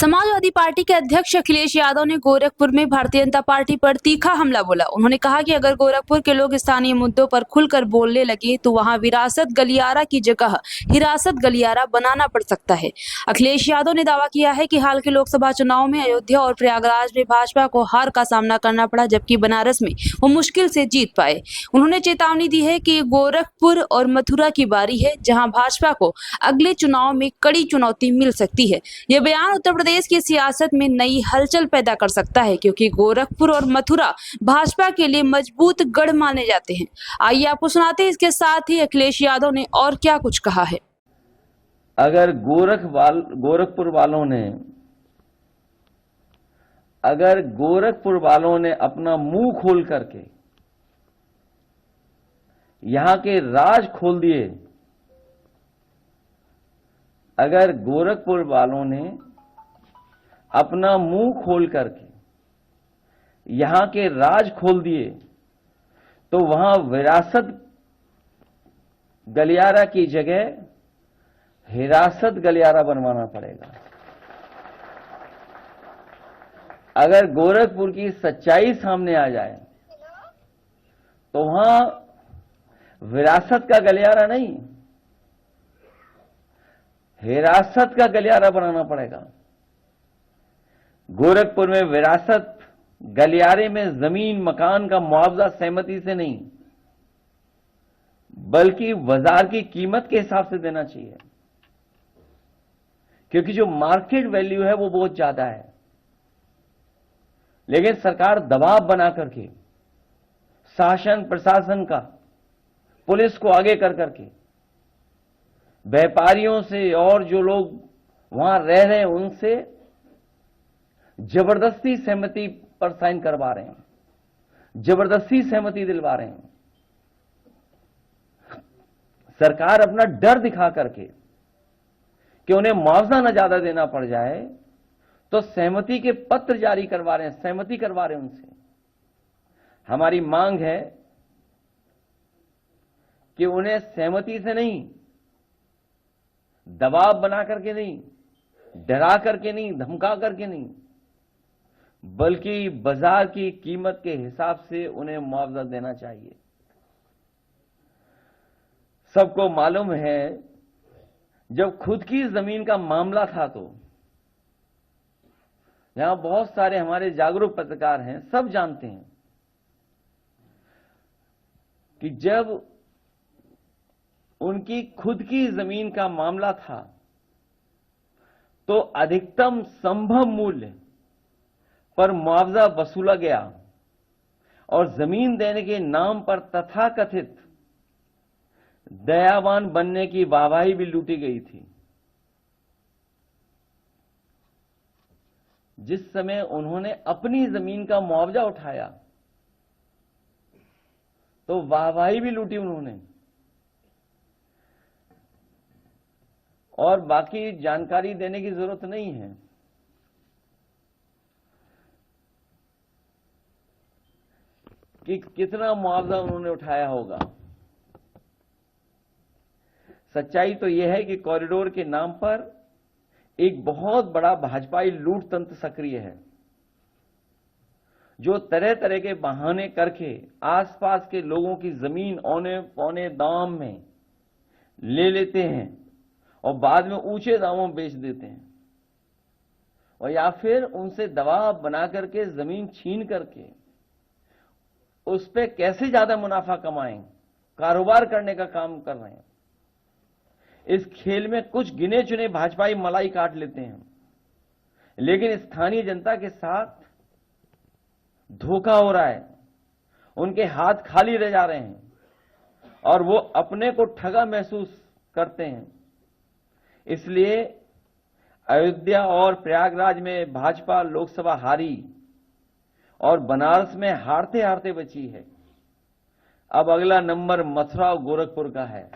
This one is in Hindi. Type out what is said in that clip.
समाजवादी पार्टी के अध्यक्ष अखिलेश यादव ने गोरखपुर में भारतीय जनता पार्टी पर तीखा हमला बोला। उन्होंने कहा कि अगर गोरखपुर के लोग स्थानीय मुद्दों पर खुलकर बोलने लगे तो वहां विरासत गलियारा की जगह हिरासत गलियारा बनाना पड़ सकता है। अखिलेश यादव ने दावा किया है कि हाल के लोकसभा चुनाव में अयोध्या और प्रयागराज में भाजपा को हार का सामना करना पड़ा, जबकि बनारस में वो मुश्किल से जीत पाए। उन्होंने चेतावनी दी है कि गोरखपुर और मथुरा की बारी है, जहां भाजपा को अगले चुनाव में कड़ी चुनौती मिल सकती है। यह बयान उत्तर प्रदेश की सियासत में नई हलचल पैदा कर सकता है, क्योंकि गोरखपुर और मथुरा भाजपा के लिए मजबूत गढ़ माने जाते हैं। आइए आपको सुनाते हैं इसके साथ ही अखिलेश यादव ने और क्या कुछ कहा है। अगर गोरखपुर वालों ने अपना मुंह खोल करके यहां के राज खोल दिए, अगर गोरखपुर वालों ने अपना मुंह खोल करके यहां के राज खोल दिए तो वहां विरासत गलियारा की जगह हिरासत गलियारा बनवाना पड़ेगा। अगर गोरखपुर की सच्चाई सामने आ जाए तो वहां विरासत का गलियारा नहीं, हिरासत का गलियारा बनाना पड़ेगा। गोरखपुर में विरासत गलियारे में जमीन मकान का मुआवजा सहमति से नहीं, बल्कि बाजार की कीमत के हिसाब से देना चाहिए, क्योंकि जो मार्केट वैल्यू है वो बहुत ज्यादा है। लेकिन सरकार दबाव बना करके शासन प्रशासन का, पुलिस को आगे कर करके व्यापारियों से और जो लोग वहां रह रहे हैं उनसे जबरदस्ती सहमति पर साइन करवा रहे हैं, जबरदस्ती सहमति दिलवा रहे हैं। सरकार अपना डर दिखा करके कि उन्हें मुआवजा न ज्यादा देना पड़ जाए तो सहमति के पत्र जारी करवा रहे हैं, सहमति करवा रहे हैं उनसे। हमारी मांग है कि उन्हें सहमति से नहीं, दबाव बना करके नहीं, डरा करके नहीं, धमका करके नहीं, बल्कि बाजार की कीमत के हिसाब से उन्हें मुआवजा देना चाहिए। सबको मालूम है जब खुद की जमीन का मामला था तो यहां बहुत सारे हमारे जागरूक पत्रकार हैं, सब जानते हैं कि जब उनकी खुद की जमीन का मामला था तो अधिकतम संभव मूल्य पर मुआवजा वसूला गया और जमीन देने के नाम पर तथाकथित दयावान बनने की वाहवाही भी लूटी गई थी। जिस समय उन्होंने अपनी जमीन का मुआवजा उठाया तो वाहवाही भी लूटी उन्होंने। और बाकी जानकारी देने की जरूरत नहीं है। कि कितना मुआवजा उन्होंने उठाया होगा। सच्चाई तो यह है कि कॉरिडोर के नाम पर एक बहुत बड़ा भाजपाई लूट तंत्र सक्रिय है, जो तरह तरह के बहाने करके आसपास के लोगों की जमीन औने पौने दाम में ले लेते हैं और बाद में ऊंचे दामों में बेच देते हैं, और या फिर उनसे दबाव बना करके जमीन छीन करके उस पे कैसे ज्यादा मुनाफा कमाएं, कारोबार करने का काम कर रहे हैं। इस खेल में कुछ गिने चुने भाजपाई मलाई काट लेते हैं, लेकिन स्थानीय जनता के साथ धोखा हो रहा है, उनके हाथ खाली रह जा रहे हैं और वो अपने को ठगा महसूस करते हैं। इसलिए अयोध्या और प्रयागराज में भाजपा लोकसभा हारी और बनारस में हारते हारते बची है। अब अगला नंबर मथुरा और गोरखपुर का है।